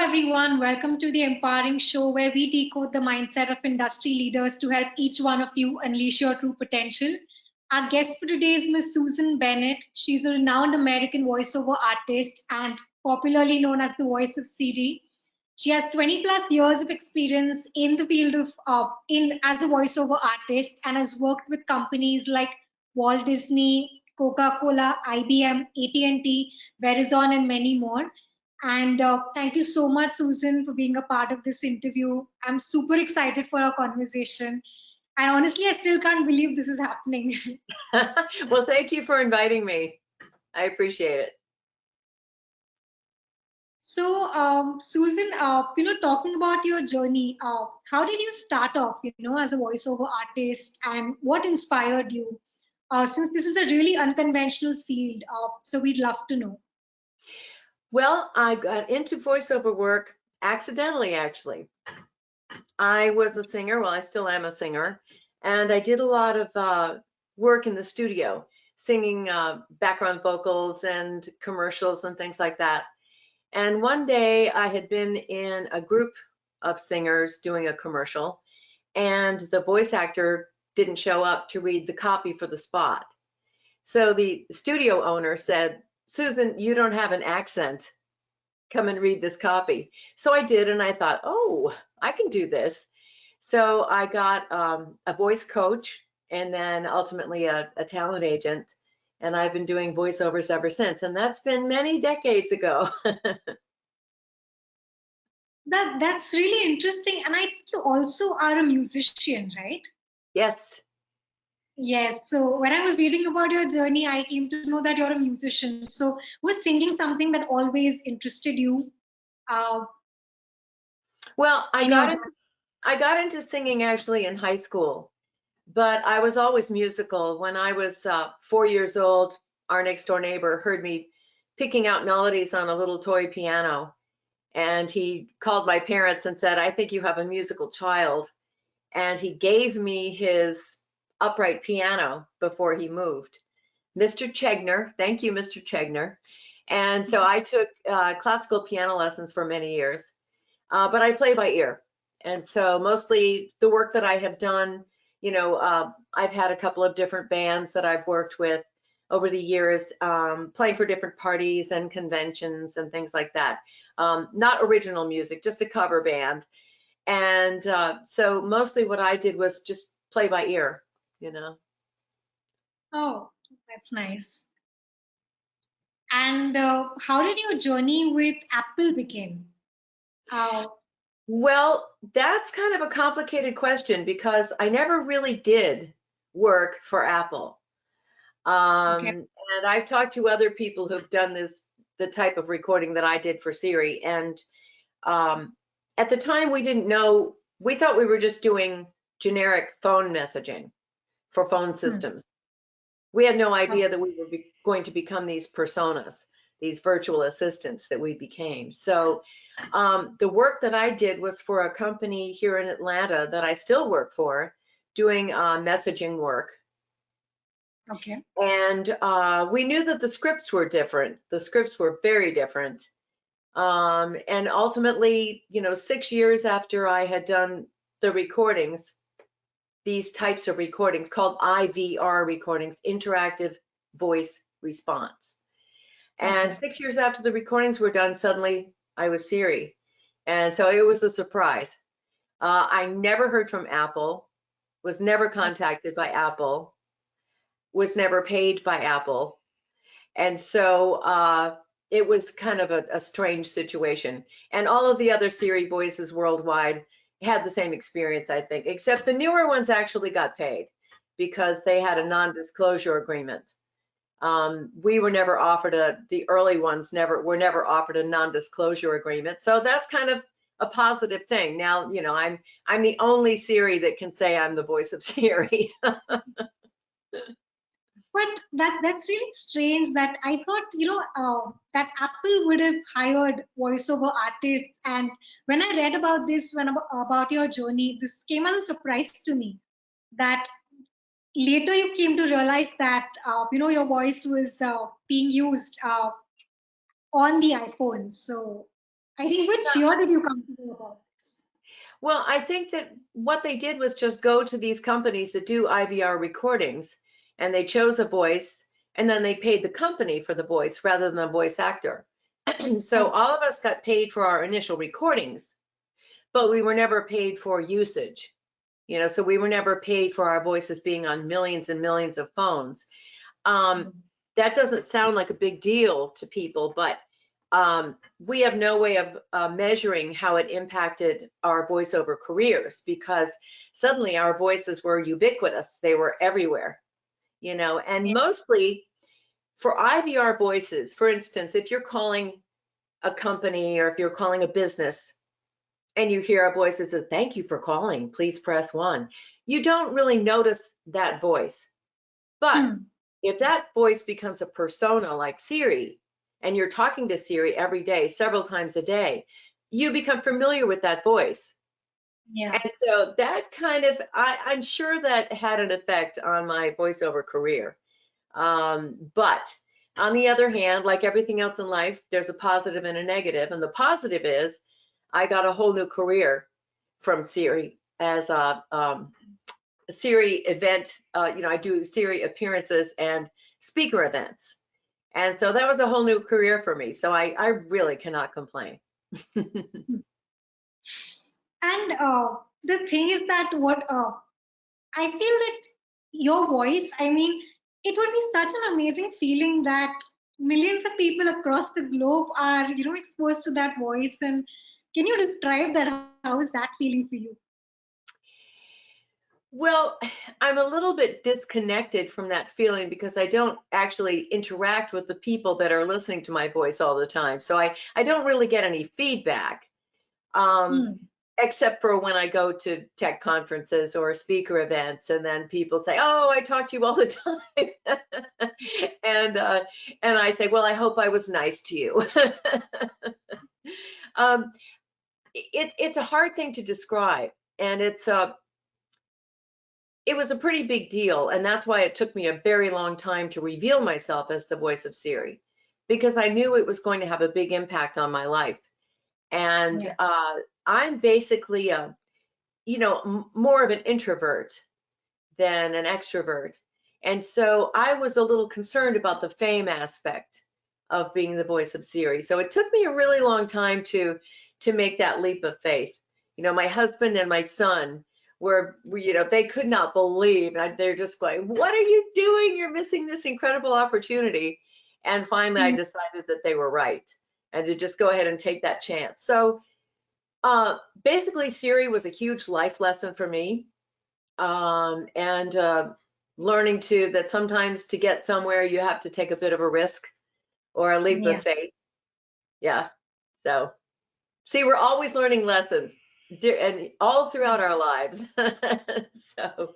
everyone. Welcome to the Empowering Show, where we decode the mindset of industry leaders to help each one of you unleash your true potential. Our guest for today is Miss Susan Bennett. She's a renowned American voiceover artist and popularly known as the voice of Siri. She has 20 plus years of experience in the field of in as a voiceover artist and has worked with companies like Walt Disney, Coca-Cola, IBM, AT&T, Verizon, and many more. And thank you so much, Susan, for being a part of this interview. I'm super excited for our conversation. And honestly, I still can't believe this is happening. Well, thank you for inviting me. I appreciate it. So, Susan, talking about your journey, how did you start off, as a voiceover artist, and what inspired you? Since this is a really unconventional field, so we'd love to know. Well, I got into voiceover work accidentally, actually. I was a singer, well, I still am a singer, and I did a lot of work in the studio, singing background vocals and commercials and things like that. And one day I had been in a group of singers doing a commercial, and the voice actor didn't show up to read the copy for the spot. So the studio owner said, "Susan, you don't have an accent. Come and read this copy." So I did, and I thought, oh, I can do this. So I got a voice coach and then ultimately a talent agent. And I've been doing voiceovers ever since. And that's been many decades ago. That's really interesting. And I think you also are a musician, right? Yes. Yes. So when I was reading about your journey, I came to know that you're a musician. So was singing something that always interested you uh, Well, in your journey? I got into singing actually in high school, but I was always musical. When I was 4 years old, our next door neighbor heard me picking out melodies on a little toy piano. And he called my parents and said, "I think you have a musical child." And he gave me his upright piano before he moved. Mr. Chegner, thank you, Mr. Chegner. And so I took classical piano lessons for many years, but I play by ear. And so mostly the work that I have done, I've had a couple of different bands that I've worked with over the years, playing for different parties and conventions and things like that. Not original music, just a cover band. And so mostly what I did was just play by ear. Oh, that's nice. And how did your journey with Apple begin? Uh, Well, that's kind of a complicated question because I never really did work for Apple. okay. And I've talked to other people who've done the type of recording that I did for Siri. And um, at the time, we didn't know, we thought we were just doing generic phone messaging for phone Hmm. systems. We had no Oh, idea that we were going to become these personas, these virtual assistants that we became. So the work that I did was for a company here in Atlanta that I still work for, doing messaging work. okay. And we knew that the scripts were different. The scripts were very different. And ultimately, 6 years after I had done the recordings, these types of recordings called IVR recordings, interactive voice response. And Okay. 6 years after the recordings were done, suddenly I was Siri. And so it was a surprise. I never heard from Apple, was never contacted by Apple, was never paid by Apple. And so it was kind of a strange situation. And all of the other Siri voices worldwide had the same experience, I think, except the newer ones actually got paid because they had a non-disclosure agreement. We were never offered the early ones were never offered a non-disclosure agreement. So that's kind of a positive thing. Now, I'm the only Siri that can say I'm the voice of Siri. But that's really strange that I thought, that Apple would have hired voiceover artists. And when I read about this, about your journey, this came as a surprise to me that later you came to realize that, your voice was being used on the iPhone. So I think which year did you come to know about this? Well, I think that what they did was just go to these companies that do IVR recordings, and they chose a voice, and then they paid the company for the voice rather than the voice actor. So Oh, all of us got paid for our initial recordings, but we were never paid for usage. So we were never paid for our voices being on millions and millions of phones. Um, that doesn't sound like a big deal to people, but we have no way of measuring how it impacted our voiceover careers, because suddenly our voices were ubiquitous. They were everywhere, and yeah. mostly for IVR voices. For instance, if you're calling a company or if you're calling a business and you hear a voice that says, "Thank you for calling, please press 1," you don't really notice that voice. But Hmm. if that voice becomes a persona like Siri, and you're talking to Siri every day, several times a day, you become familiar with that voice. Yeah. And so that kind of, I'm sure that had an effect on my voiceover career. But on the other hand, like everything else in life, there's a positive and a negative. And the positive is I got a whole new career from Siri as a Siri event. I do Siri appearances and speaker events. And so that was a whole new career for me. So I really cannot complain. And the thing is that what I feel that your voice, I mean, it would be such an amazing feeling that millions of people across the globe are, exposed to that voice. And can you describe that? How is that feeling for you? Well, I'm a little bit disconnected from that feeling because I don't actually interact with the people that are listening to my voice all the time. So I don't really get any feedback, um, Hmm. except for when I go to tech conferences or speaker events, and then people say, "Oh, I talk to you all the time," and uh, and I say, "Well, I hope I was nice to you." um, it's a hard thing to describe, and it was a pretty big deal, and that's why it took me a very long time to reveal myself as the voice of Siri, because I knew it was going to have a big impact on my life. And Yeah. I'm basically more of an introvert than an extrovert, and so I was a little concerned about the fame aspect of being the voice of Siri. So it took me a really long time to make that leap of faith. My husband and my son they could not believe. They're just going, "What are you doing? You're missing this incredible opportunity." And finally, I Hmm. decided that they were right, and to just go ahead and take that chance. So basically, Siri was a huge life lesson for me, and learning that sometimes to get somewhere you have to take a bit of a risk or a leap of Yeah. faith. Yeah. So see, we're always learning lessons, and all throughout our lives. So